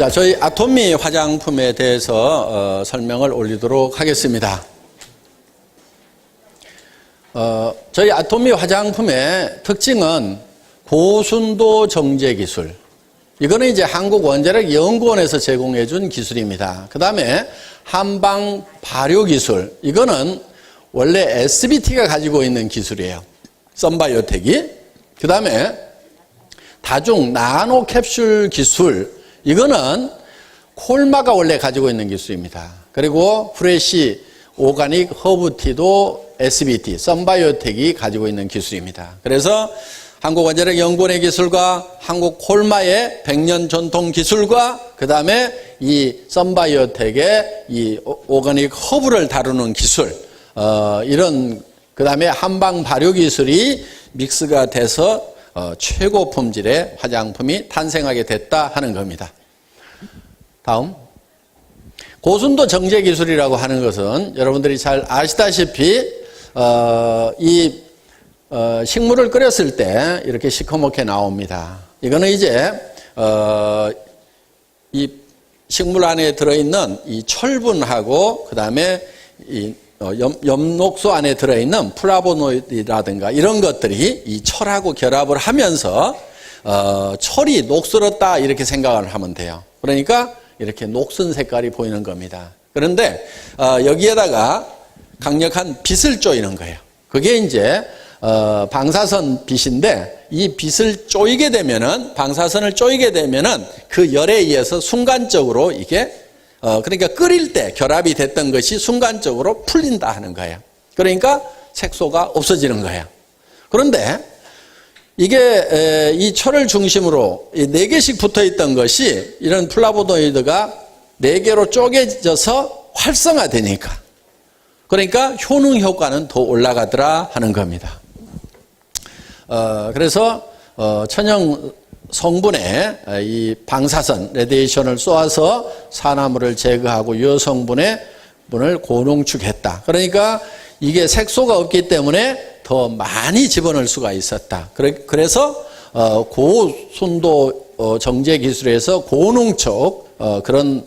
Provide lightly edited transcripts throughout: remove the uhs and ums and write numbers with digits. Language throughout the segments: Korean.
자, 저희 아토미 화장품에 대해서 설명을 올리도록 하겠습니다. 저희 아토미 화장품의 특징은 고순도 정제 기술. 이거는 이제 한국원자력연구원에서 제공해 준 기술입니다. 그 다음에 한방 발효 기술. 이거는 원래 SBT가 가지고 있는 기술이에요. 썬바이오텍이. 그 다음에 다중 나노 캡슐 기술. 이거는 콜마가 원래 가지고 있는 기술입니다. 그리고 프레시 오가닉 허브티도 SBT, 썬바이오텍이 가지고 있는 기술입니다. 그래서 한국원자력연구원의 기술과 한국 콜마의 100년 전통 기술과 그 다음에 이 썬바이오텍의 이 오가닉 허브를 다루는 기술, 이런 그 다음에 한방 발효 기술이 믹스가 돼서 최고 품질의 화장품이 탄생하게 됐다 하는 겁니다. 다음. 고순도 정제 기술이라고 하는 것은 여러분들이 잘 아시다시피 식물을 끓였을 때 이렇게 시커멓게 나옵니다. 이거는 이제 이 식물 안에 들어있는 이 철분하고 그 다음에 이 엽록소 안에 들어있는 플라보노이드라든가 이런 것들이 이 철하고 결합을 하면서 철이 녹슬었다 이렇게 생각을 하면 돼요. 그러니까 이렇게 녹슨 색깔이 보이는 겁니다. 그런데 여기에다가 강력한 빛을 쪼이는 거예요. 그게 이제 방사선 빛인데 이 빛을 쪼이게 되면은 방사선을 쪼이게 되면은 그 열에 의해서 순간적으로 이게 그러니까 끓일 때 결합이 됐던 것이 순간적으로 풀린다 하는 거예요. 그러니까 색소가 없어지는 거예요. 그런데 이게 이 철을 중심으로 4개씩 붙어 있던 것이 이런 플라보노이드가 4개로 쪼개져서 활성화되니까 그러니까 효능 효과는 더 올라가더라 하는 겁니다. 그래서 천연 성분의 이 방사선, 레디에이션을 쏘아서 산화물을 제거하고 여성분의 분을 고농축했다. 그러니까 이게 색소가 없기 때문에 더 많이 집어넣을 수가 있었다. 그래서 고순도 정제 기술에서 고농축 그런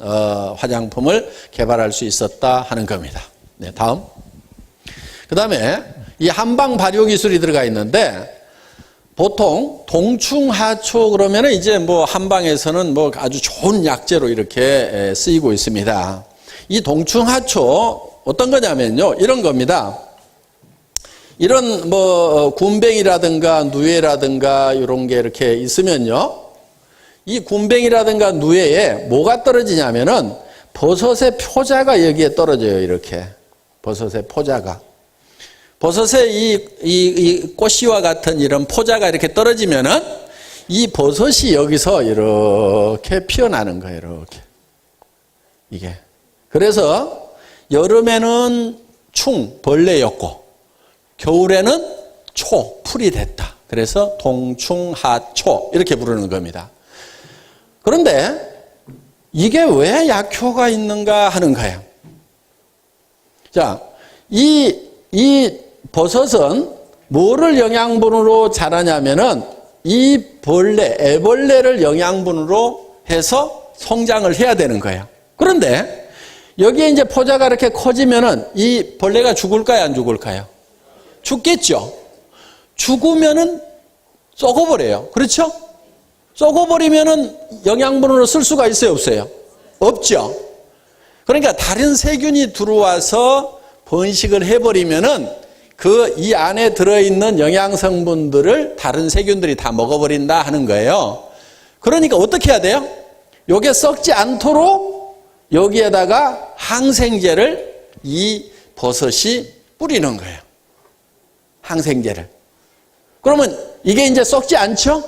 화장품을 개발할 수 있었다 하는 겁니다. 네, 다음. 그 다음에 이 한방 발효 기술이 들어가 있는데 보통 동충하초 그러면은 이제 뭐 한방에서는 뭐 아주 좋은 약재로 이렇게 쓰이고 있습니다. 이 동충하초 어떤 거냐면요. 이런 겁니다. 이런 뭐 군뱅이라든가 누에라든가 이런 게 이렇게 있으면요. 이 군뱅이라든가 누에에 뭐가 떨어지냐면은 버섯의 표자가 여기에 떨어져요. 이렇게. 버섯의 포자가. 버섯의 이 꽃씨와 같은 이런 포자가 이렇게 떨어지면은 이 버섯이 여기서 이렇게 피어나는 거예요. 이렇게. 이게. 그래서 여름에는 벌레였고 겨울에는 풀이 됐다. 그래서 동충하초 이렇게 부르는 겁니다. 그런데 이게 왜 약효가 있는가 하는 거예요. 자, 이 버섯은 뭐를 영양분으로 자라냐면은 이 애벌레를 영양분으로 해서 성장을 해야 되는 거예요. 그런데 여기에 이제 포자가 이렇게 커지면은 이 벌레가 죽을까요, 안 죽을까요? 죽겠죠. 죽으면은 썩어버려요. 그렇죠? 썩어버리면은 영양분으로 쓸 수가 있어요, 없어요? 없죠. 그러니까 다른 세균이 들어와서 번식을 해버리면은 이 안에 들어있는 영양성분들을 다른 세균들이 다 먹어버린다 하는 거예요. 그러니까 어떻게 해야 돼요? 요게 썩지 않도록 여기에다가 항생제를 이 버섯이 뿌리는 거예요. 항생제를. 그러면 이게 이제 썩지 않죠?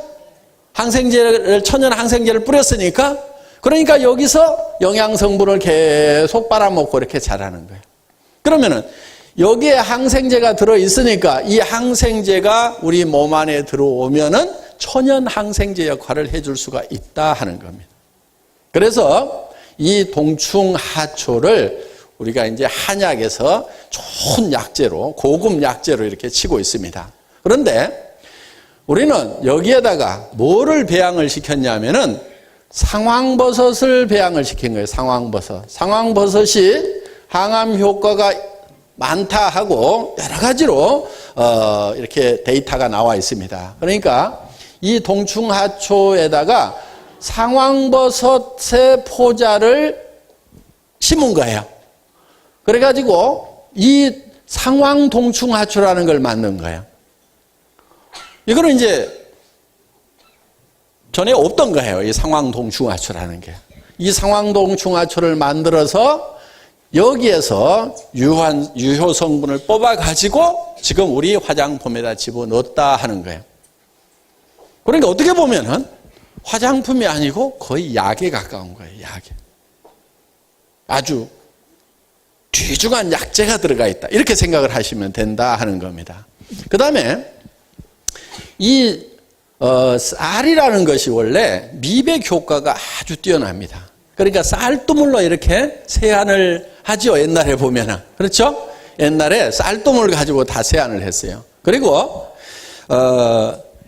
천연 항생제를 뿌렸으니까 그러니까 여기서 영양성분을 계속 빨아먹고 이렇게 자라는 거예요. 그러면은 여기에 항생제가 들어있으니까 이 항생제가 우리 몸 안에 들어오면은 천연 항생제 역할을 해줄 수가 있다 하는 겁니다. 그래서 이 동충하초를 우리가 이제 한약에서 좋은 약재로, 고급 약재로 이렇게 치고 있습니다. 그런데 우리는 여기에다가 뭐를 배양을 시켰냐면은 상황버섯을 배양을 시킨 거예요. 상황버섯. 상황버섯이 항암 효과가 많다 하고 여러 가지로 이렇게 데이터가 나와 있습니다. 그러니까 이 동충하초에다가 상황버섯의 포자를 심은 거예요. 그래가지고 이 상황동충하초라는 걸 만든 거예요. 이거는 이제 전에 없던 거예요. 이 상황동충하초라는 게. 이 상황동충하초를 만들어서 여기에서 유효 성분을 뽑아가지고 지금 우리 화장품에다 집어넣었다 하는 거예요. 그러니까 어떻게 보면은 화장품이 아니고 거의 약에 가까운 거예요. 약에. 아주 귀중한 약재가 들어가 있다. 이렇게 생각을 하시면 된다 하는 겁니다. 그 다음에 이 쌀이라는 것이 원래 미백 효과가 아주 뛰어납니다. 그러니까 쌀두물로 이렇게 세안을 하죠. 옛날에 보면은. 그렇죠? 옛날에 쌀두물 가지고 다 세안을 했어요. 그리고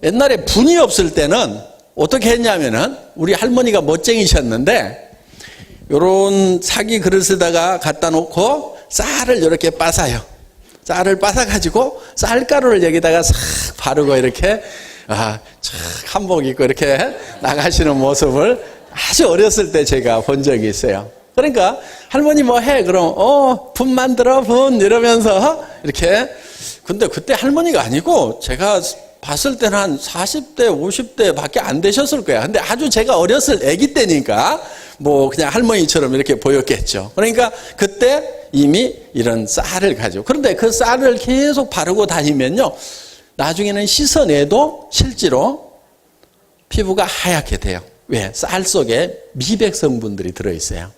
옛날에 분이 없을 때는 어떻게 했냐면은 우리 할머니가 멋쟁이셨는데 요런 사기 그릇에다가 갖다 놓고 쌀을 이렇게 빻아요. 쌀을 빻아가지고 쌀가루를 여기다가 싹 바르고 이렇게 착 한복 입고 이렇게 나가시는 모습을 아주 어렸을 때 제가 본 적이 있어요. 그러니까 할머니 뭐 해? 그럼 분 만들어 분 이러면서 이렇게. 근데 그때 할머니가 아니고 제가 봤을 때는 한 40대 50대 밖에 안 되셨을 거야. 근데 아주 제가 어렸을 아기 때니까 뭐 그냥 할머니처럼 이렇게 보였겠죠. 그러니까 그때 이미 이런 쌀을 가지고. 그런데 그 쌀을 계속 바르고 다니면요, 나중에는 씻어내도 실제로 피부가 하얗게 돼요. 왜? 쌀 속에 미백 성분들이 들어있어요.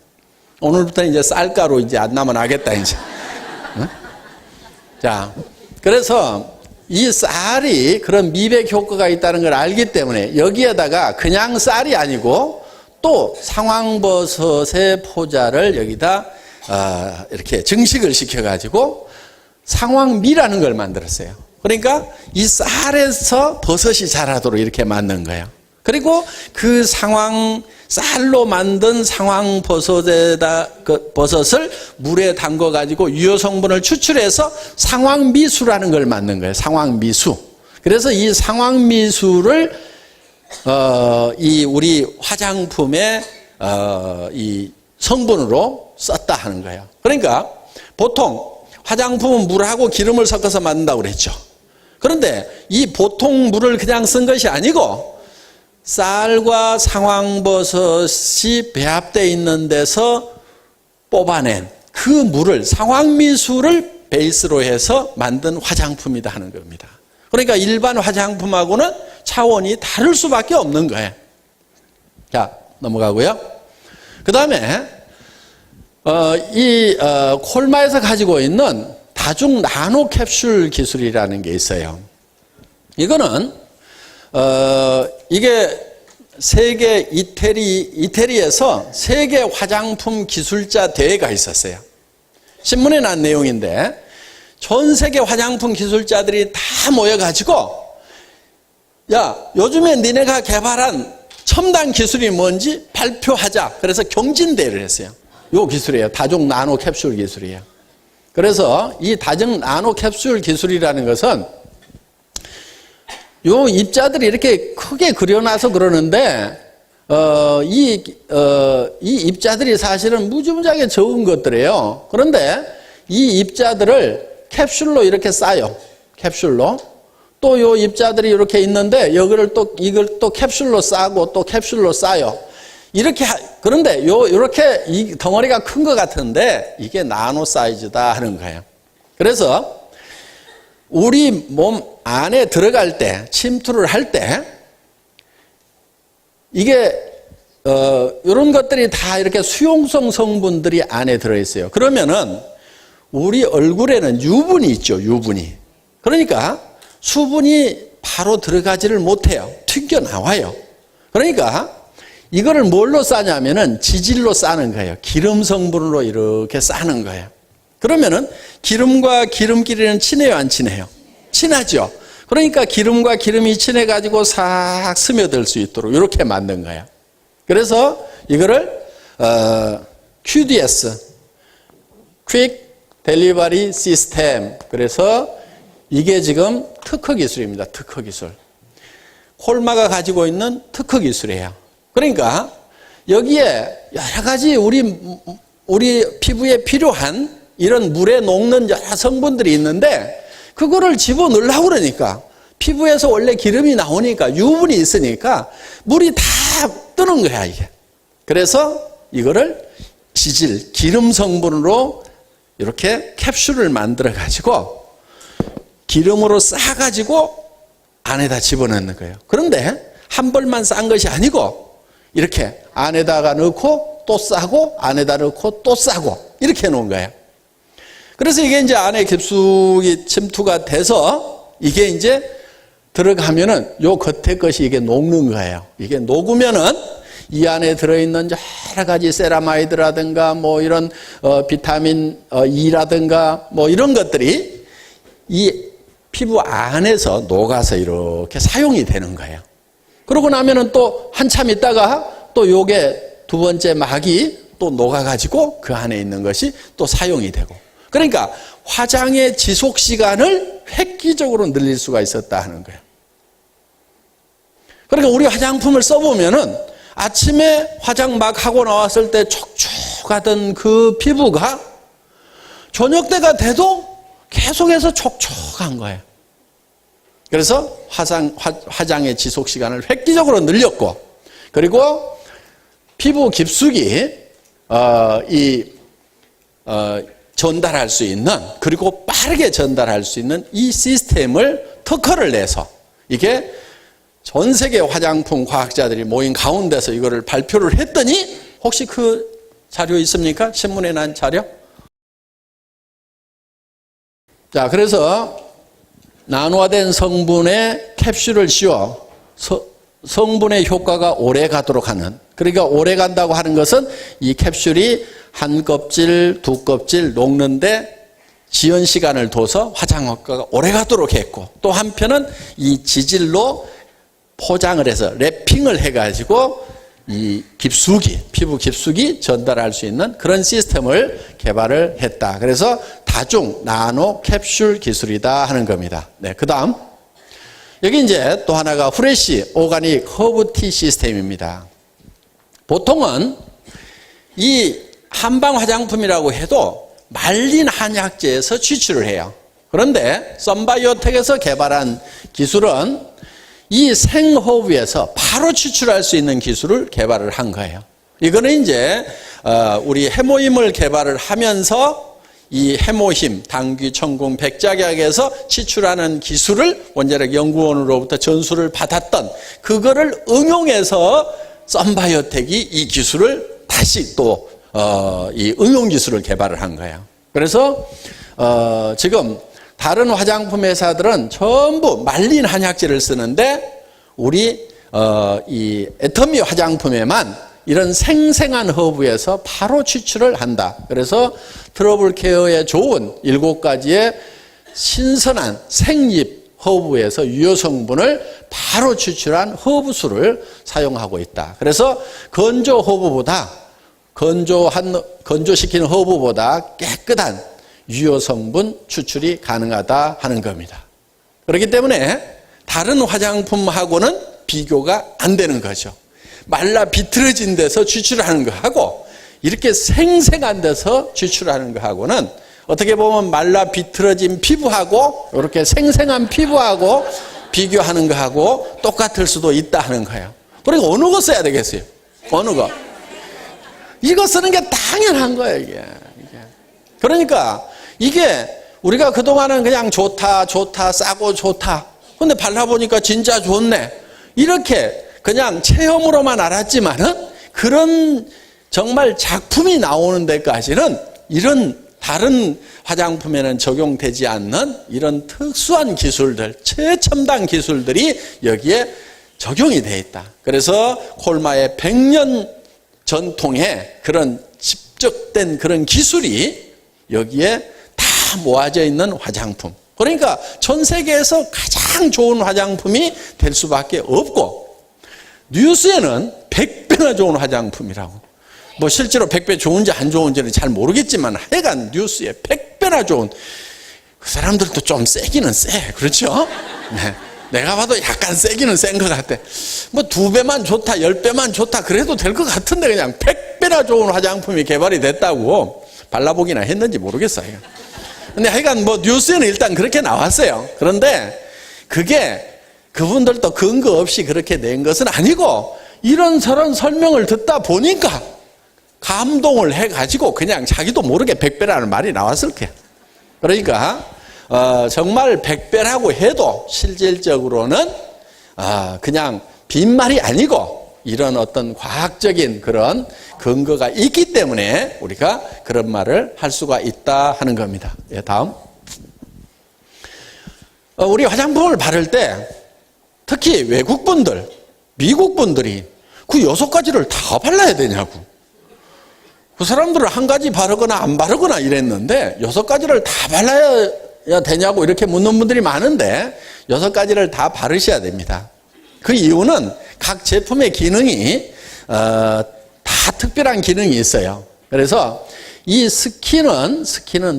오늘부터 이제 쌀가루 이제 안 나면 하겠다, 이제. 응? 자, 그래서 이 쌀이 그런 미백 효과가 있다는 걸 알기 때문에 여기에다가 그냥 쌀이 아니고 또 상황버섯의 포자를 여기다 이렇게 증식을 시켜가지고 상황미라는 걸 만들었어요. 그러니까 이 쌀에서 버섯이 자라도록 이렇게 만든 거예요. 그리고 그 쌀로 만든 버섯을 물에 담궈 가지고 유효 성분을 추출해서 상황미수라는 걸 만든 거예요. 상황미수. 그래서 이 상황미수를 이 우리 화장품의 이 성분으로 썼다 하는 거예요. 그러니까 보통 화장품은 물하고 기름을 섞어서 만든다고 그랬죠. 그런데 이 보통 물을 그냥 쓴 것이 아니고 쌀과 상황버섯이 배합되어 있는 데서 뽑아낸 그 물을, 상황미수를 베이스로 해서 만든 화장품이다 하는 겁니다. 그러니까 일반 화장품하고는 차원이 다를 수밖에 없는 거예요. 자, 넘어가고요. 그 다음에 콜마에서 가지고 있는 다중 나노 캡슐 기술이라는 게 있어요. 이거는 이게 세계 이태리에서 세계 화장품 기술자 대회가 있었어요. 신문에 난 내용인데 전 세계 화장품 기술자들이 다 모여가지고 야, 요즘에 니네가 개발한 첨단 기술이 뭔지 발표하자. 그래서 경진대회를 했어요. 요 기술이에요. 다중 나노 캡슐 기술이에요. 그래서 이 다중 나노 캡슐 기술이라는 것은 요 입자들이 이렇게 크게 그려놔서 그러는데 이 입자들이 사실은 무지무지하게 적은 것들이에요. 그런데 이 입자들을 캡슐로 이렇게 싸요. 캡슐로. 또 요 입자들이 이렇게 있는데 이걸 또 캡슐로 싸고 또 캡슐로 싸요. 이렇게 그런데 이렇게 이 덩어리가 큰 것 같은데 이게 나노 사이즈다 하는 거예요. 그래서 우리 몸 안에 들어갈 때, 침투를 할 때, 이게, 이런 것들이 다 이렇게 수용성 성분들이 안에 들어있어요. 그러면은, 우리 얼굴에는 유분이 있죠, 유분이. 그러니까, 수분이 바로 들어가지를 못해요. 튕겨나와요. 그러니까, 이거를 뭘로 싸냐면은 지질로 싸는 거예요. 기름 성분으로 이렇게 싸는 거예요. 그러면은 기름과 기름끼리는 친해요, 안 친해요? 친하죠. 그러니까 기름과 기름이 친해가지고 싹 스며들 수 있도록 이렇게 만든 거예요. 그래서 이거를 QDS, Quick Delivery System. 그래서 이게 지금 특허 기술입니다. 특허 기술. 콜마가 가지고 있는 특허 기술이에요. 그러니까 여기에 여러 가지 우리 피부에 필요한 이런 물에 녹는 여러 성분들이 있는데 그거를 집어넣으려고 그러니까 피부에서 원래 기름이 나오니까 유분이 있으니까 물이 다 뜨는 거야, 이게. 그래서 이거를 지질, 기름 성분으로 이렇게 캡슐을 만들어 가지고 기름으로 싸가지고 안에다 집어넣는 거예요. 그런데 한 벌만 싼 것이 아니고 이렇게 안에다가 넣고 또 싸고 안에다 넣고 또 싸고 이렇게 해놓은 거예요. 그래서 이게 이제 안에 깊숙이 침투가 돼서 이게 이제 들어가면은 요 겉에 것이 이게 녹는 거예요. 이게 녹으면은 이 안에 들어있는 여러 가지 세라마이드라든가 뭐 이런 비타민 E라든가 뭐 이런 것들이 이 피부 안에서 녹아서 이렇게 사용이 되는 거예요. 그러고 나면은 또 한참 있다가 또 요게 두 번째 막이 또 녹아가지고 그 안에 있는 것이 또 사용이 되고. 그러니까 화장의 지속 시간을 획기적으로 늘릴 수가 있었다 하는 거예요. 그러니까 우리 화장품을 써보면은 아침에 화장 막 하고 나왔을 때 촉촉하던 그 피부가 저녁 때가 돼도 계속해서 촉촉한 거예요. 그래서 화장의 지속 시간을 획기적으로 늘렸고, 그리고 피부 깊숙이 전달할 수 있는, 그리고 빠르게 전달할 수 있는 이 시스템을 특허를 내서 이게 전 세계 화장품 과학자들이 모인 가운데서 이거를 발표를 했더니 혹시 그 자료 있습니까? 신문에 난 자료? 자, 그래서 나노화된 성분에 캡슐을 씌워 성분의 효과가 오래 가도록 하는, 그러니까 오래 간다고 하는 것은 이 캡슐이 한 껍질, 두 껍질 녹는데 지연 시간을 둬서 화장 효과가 오래 가도록 했고, 또 한편은 이 지질로 포장을 해서 랩핑을 해가지고 이 깊숙이, 피부 깊숙이 전달할 수 있는 그런 시스템을 개발을 했다. 그래서 다중 나노 캡슐 기술이다 하는 겁니다. 네, 그 다음 여기 이제 또 하나가 프레시 오가닉 허브티 시스템입니다. 보통은 이 한방 화장품이라고 해도 말린 한약재에서 추출을 해요. 그런데 썬바이오텍에서 개발한 기술은 이 생허브에서 바로 추출할 수 있는 기술을 개발을 한 거예요. 이거는 이제 우리 해모임을 개발을 하면서 이 해모힘, 당귀, 청궁, 백작약에서 추출하는 기술을 원자력 연구원으로부터 전수를 받았던 그거를 응용해서 썬바이오텍이 이 기술을 다시 또 이 응용 기술을 개발을 한 거예요. 그래서 지금 다른 화장품 회사들은 전부 말린 한약재를 쓰는데 우리 이 애터미 화장품에만 이런 생생한 허브에서 바로 추출을 한다. 그래서 트러블 케어에 좋은 7가지의 신선한 생잎 허브에서 유효 성분을 바로 추출한 허브수를 사용하고 있다. 그래서 건조 허브보다 건조시킨 허브보다 깨끗한 유효 성분 추출이 가능하다 하는 겁니다. 그렇기 때문에 다른 화장품하고는 비교가 안 되는 거죠. 말라 비틀어진 데서 추출하는 거하고 이렇게 생생한 데서 추출하는 거하고는 어떻게 보면 말라 비틀어진 피부하고 이렇게 생생한 피부하고 비교하는 거하고 똑같을 수도 있다 하는 거예요. 그러니까 어느 거 써야 되겠어요? 어느 거? 이거 쓰는 게 당연한 거예요, 이게. 그러니까 이게 우리가 그동안은 그냥 좋다, 싸고 좋다. 근데 발라보니까 진짜 좋네. 이렇게 그냥 체험으로만 알았지만은 그런 정말 작품이 나오는 데까지는 이런 다른 화장품에는 적용되지 않는 이런 특수한 기술들, 최첨단 기술들이 여기에 적용이 되어 있다. 그래서 콜마의 100년 전통의 그런 집적된 그런 기술이 여기에 다 모아져 있는 화장품. 그러니까 전 세계에서 가장 좋은 화장품이 될 수밖에 없고, 뉴스에는 100배나 좋은 화장품이라고. 뭐 실제로 100배 좋은지 안 좋은지는 잘 모르겠지만 하여간 뉴스에 100배나 좋은, 그 사람들도 좀 세기는 세. 그렇죠? 네. 내가 봐도 약간 세기는 센 것 같아. 뭐 2배만 좋다, 10배만 좋다 그래도 될 것 같은데 그냥 100배나 좋은 화장품이 개발이 됐다고 발라보기나 했는지 모르겠어요. 근데 하여간 뭐 뉴스에는 일단 그렇게 나왔어요. 그런데 그게 그분들도 근거 없이 그렇게 낸 것은 아니고 이런저런 설명을 듣다 보니까 감동을 해가지고 그냥 자기도 모르게 100배라는 말이 나왔을 거야. 그러니까 정말 100배라고 해도 실질적으로는 그냥 빈말이 아니고 이런 어떤 과학적인 그런 근거가 있기 때문에 우리가 그런 말을 할 수가 있다 하는 겁니다. 예, 다음. 우리 화장품을 바를 때 특히 외국분들, 미국분들이 그 6가지를 다 발라야 되냐고. 그 사람들은 한 가지 바르거나 안 바르거나 이랬는데 6가지를 다 발라야 되냐고 이렇게 묻는 분들이 많은데 6가지를 다 바르셔야 됩니다. 그 이유는 각 제품의 기능이 다 특별한 기능이 있어요. 그래서 이 스킨은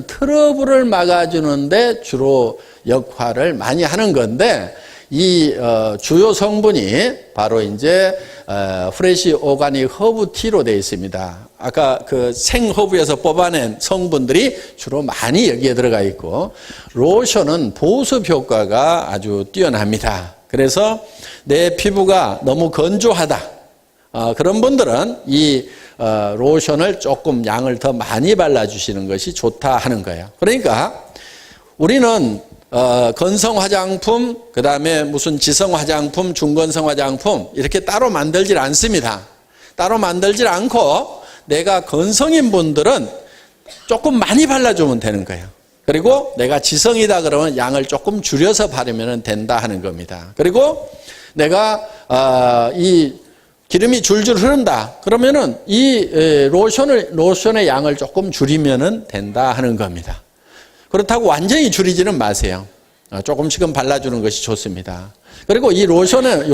트러블을 막아주는데 주로 역할을 많이 하는 건데 이 주요 성분이 바로 이제 프레시 오가닉 허브 티로 되어 있습니다. 아까 그 생허브에서 뽑아낸 성분들이 주로 많이 여기에 들어가 있고 로션은 보습 효과가 아주 뛰어납니다. 그래서 내 피부가 너무 건조하다 그런 분들은 이 로션을 조금 양을 더 많이 발라주시는 것이 좋다 하는 거예요. 그러니까 우리는 건성 화장품, 그 다음에 무슨 지성 화장품, 중건성 화장품 이렇게 따로 만들질 않습니다. 따로 만들질 않고 내가 건성인 분들은 조금 많이 발라주면 되는 거예요. 그리고 내가 지성이다 그러면 양을 조금 줄여서 바르면 된다 하는 겁니다. 그리고 내가 이 기름이 줄줄 흐른다 그러면은 이 로션의 양을 조금 줄이면 된다 하는 겁니다. 그렇다고 완전히 줄이지는 마세요. 조금씩은 발라주는 것이 좋습니다. 그리고 이 로션은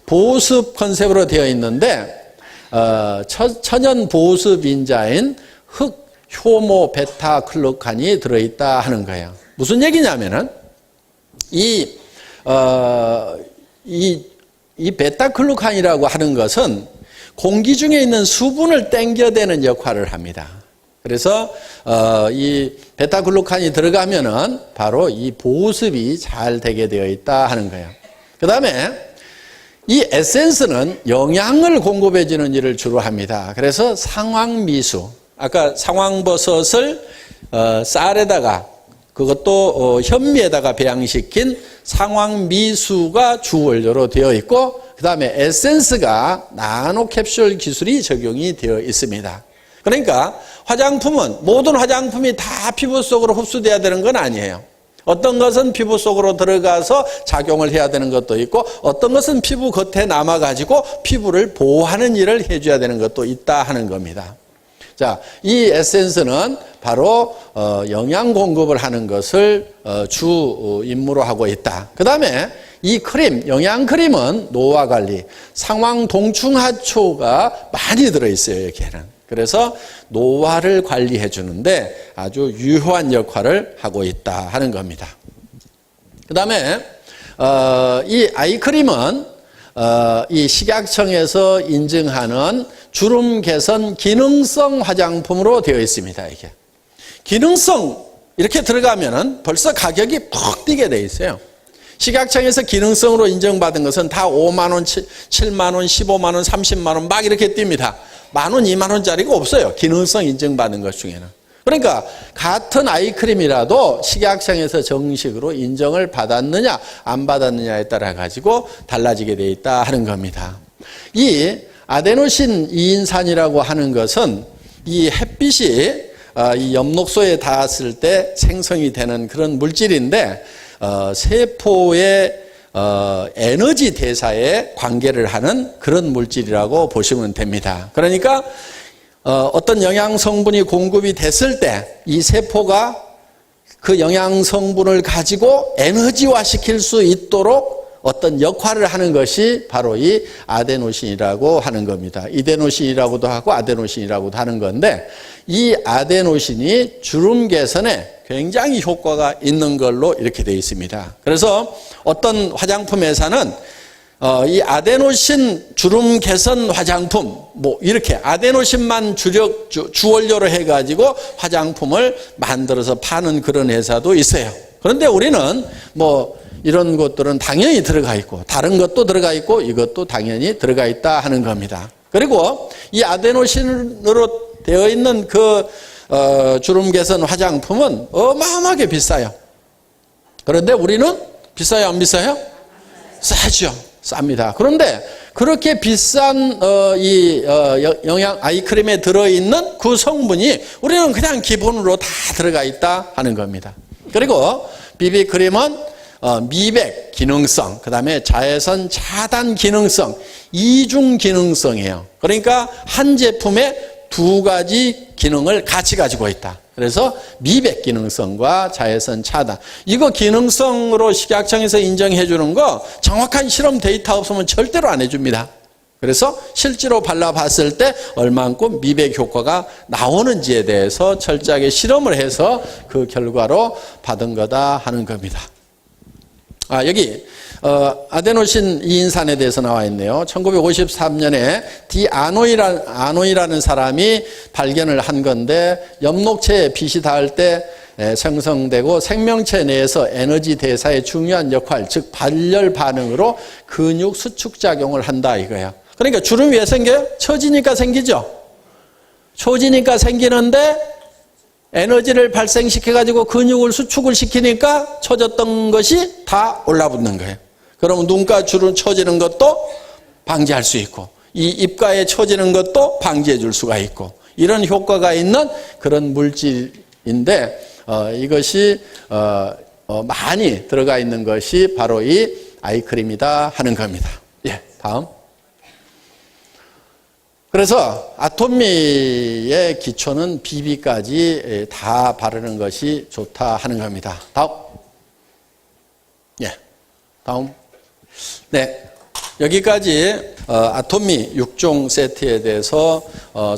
보습 컨셉으로 되어 있는데 천연 보습 인자인 흑 효모 베타 클루칸이 들어있다 하는 거예요. 무슨 얘기냐면은 이 베타 클루칸이라고 하는 것은 공기 중에 있는 수분을 땡겨대는 역할을 합니다. 그래서 이 베타글루칸이 들어가면은 바로 이 보습이 잘 되게 되어 있다 하는 거예요. 그 다음에 이 에센스는 영양을 공급해 주는 일을 주로 합니다. 그래서 상황미수, 아까 상황버섯을 쌀에다가 그것도 현미에다가 배양시킨 상황미수가 주원료로 되어 있고 그 다음에 에센스가 나노캡슐 기술이 적용이 되어 있습니다. 그러니까 화장품은 모든 화장품이 다 피부 속으로 흡수돼야 되는 건 아니에요. 어떤 것은 피부 속으로 들어가서 작용을 해야 되는 것도 있고 어떤 것은 피부 겉에 남아가지고 피부를 보호하는 일을 해줘야 되는 것도 있다 하는 겁니다. 자, 이 에센스는 바로 영양 공급을 하는 것을 주 임무로 하고 있다. 그 다음에 이 크림, 영양 크림은 노화 관리, 상황 동충하초가 많이 들어있어요, 여기에는. 그래서 노화를 관리해 주는데 아주 유효한 역할을 하고 있다 하는 겁니다. 그 다음에 이 아이크림은 이 식약청에서 인증하는 주름 개선 기능성 화장품으로 되어 있습니다. 이게 기능성 이렇게 들어가면은 벌써 가격이 푹 뛰게 돼 있어요. 식약청에서 기능성으로 인정받은 것은 다 5만 원, 7만 원, 15만 원, 30만 원 막 이렇게 뜁니다. 10,000원, 20,000원짜리가 없어요. 기능성 인정받은 것 중에는. 그러니까 같은 아이크림이라도 식약청에서 정식으로 인정을 받았느냐 안 받았느냐에 따라 가지고 달라지게 돼 있다 하는 겁니다. 이 아데노신 이인산이라고 하는 것은 이 햇빛이 이 엽록소에 닿았을 때 생성이 되는 그런 물질인데 세포의 에너지 대사에 관계를 하는 그런 물질이라고 보시면 됩니다. 그러니까 어떤 영양 성분이 공급이 됐을 때 이 세포가 그 영양 성분을 가지고 에너지화 시킬 수 있도록 어떤 역할을 하는 것이 바로 이 아데노신이라고 하는 겁니다. 이데노신이라고도 하고 아데노신이라고도 하는 건데, 이 아데노신이 주름 개선에 굉장히 효과가 있는 걸로 이렇게 되어 있습니다. 그래서 어떤 화장품 회사는 이 아데노신 주름 개선 화장품, 뭐 이렇게 아데노신만 주원료로 해가지고 화장품을 만들어서 파는 그런 회사도 있어요. 그런데 우리는 뭐 이런 것들은 당연히 들어가 있고, 다른 것도 들어가 있고, 이것도 당연히 들어가 있다 하는 겁니다. 그리고 이 아데노신으로 되어 있는 그 주름 개선 화장품은 어마어마하게 비싸요. 그런데 우리는 비싸요, 안 비싸요? 싸죠. 쌉니다. 그런데 그렇게 비싼 영양 아이크림에 들어있는 그 성분이 우리는 그냥 기본으로 다 들어가 있다 하는 겁니다. 그리고 비비크림은 미백 기능성, 그 다음에 자외선 차단 기능성, 이중 기능성이에요. 그러니까 한 제품에 두 가지 기능을 같이 가지고 있다. 그래서 미백 기능성과 자외선 차단. 이거 기능성으로 식약청에서 인정해 주는 거 정확한 실험 데이터 없으면 절대로 안 해줍니다. 그래서 실제로 발라봤을 때 얼만큼 미백 효과가 나오는지에 대해서 철저하게 실험을 해서 그 결과로 받은 거다 하는 겁니다. 여기 아데노신 이인산에 대해서 나와 있네요. 1953년에 아노이라는 사람이 발견을 한 건데, 엽록체에 빛이 닿을 때 생성되고 생명체 내에서 에너지 대사에 중요한 역할, 즉 발열 반응으로 근육 수축 작용을 한다 이거예요. 그러니까 주름이 왜 생겨요? 처지니까 생기죠. 처지니까 생기는데 에너지를 발생시켜가지고 근육을 수축을 시키니까 처졌던 것이 다 올라붙는 거예요. 그러면 눈가 주름 처지는 것도 방지할 수 있고, 이 입가에 처지는 것도 방지해 줄 수가 있고, 이런 효과가 있는 그런 물질인데, 이것이 많이 들어가 있는 것이 바로 이 아이크림이다 하는 겁니다. 예, 다음. 그래서 아토미의 기초는 비비까지 다 바르는 것이 좋다 하는 겁니다. 다음. 예, 다음. 네, 여기까지 아토미 6종 세트에 대해서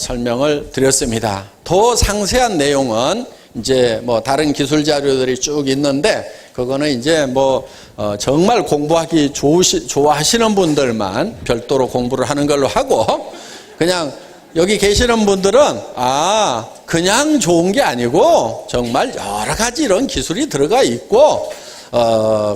설명을 드렸습니다. 더 상세한 내용은 이제 뭐 다른 기술 자료들이 쭉 있는데, 그거는 이제 뭐 정말 공부하기 좋아하시는 분들만 별도로 공부를 하는 걸로 하고, 그냥 여기 계시는 분들은 그냥 좋은 게 아니고 정말 여러 가지 이런 기술이 들어가 있고,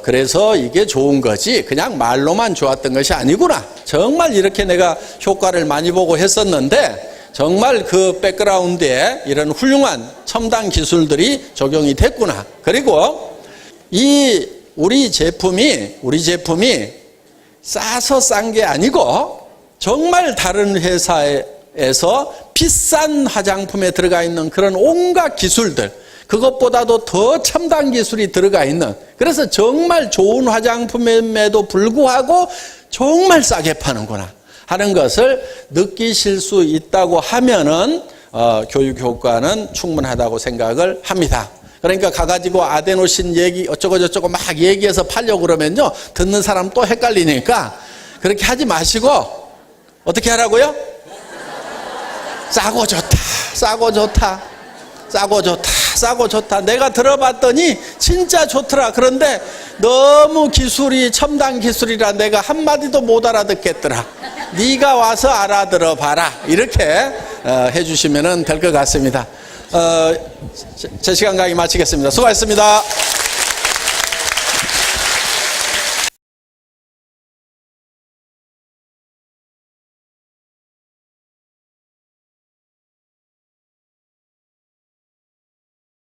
그래서 이게 좋은 거지 그냥 말로만 좋았던 것이 아니구나. 정말 이렇게 내가 효과를 많이 보고 했었는데 정말 그 백그라운드에 이런 훌륭한 첨단 기술들이 적용이 됐구나. 그리고 우리 제품이 싸서 싼 게 아니고 정말 다른 회사에서 비싼 화장품에 들어가 있는 그런 온갖 기술들, 그것보다도 더 첨단 기술이 들어가 있는, 그래서 정말 좋은 화장품임에도 불구하고 정말 싸게 파는구나 하는 것을 느끼실 수 있다고 하면은 교육 효과는 충분하다고 생각을 합니다. 그러니까 가가지고 아데노신 얘기 어쩌고 저쩌고 막 얘기해서 팔려고 그러면요, 듣는 사람 또 헷갈리니까 그렇게 하지 마시고 어떻게 하라고요? 싸고 좋다, 싸고 좋다, 싸고 좋다, 싸고 좋다. 내가 들어봤더니 진짜 좋더라. 그런데 너무 기술이 첨단 기술이라 내가 한마디도 못 알아듣겠더라. 네가 와서 알아들어 봐라. 이렇게 해주시면 될 것 같습니다. 제 시간 강의 마치겠습니다. 수고하셨습니다.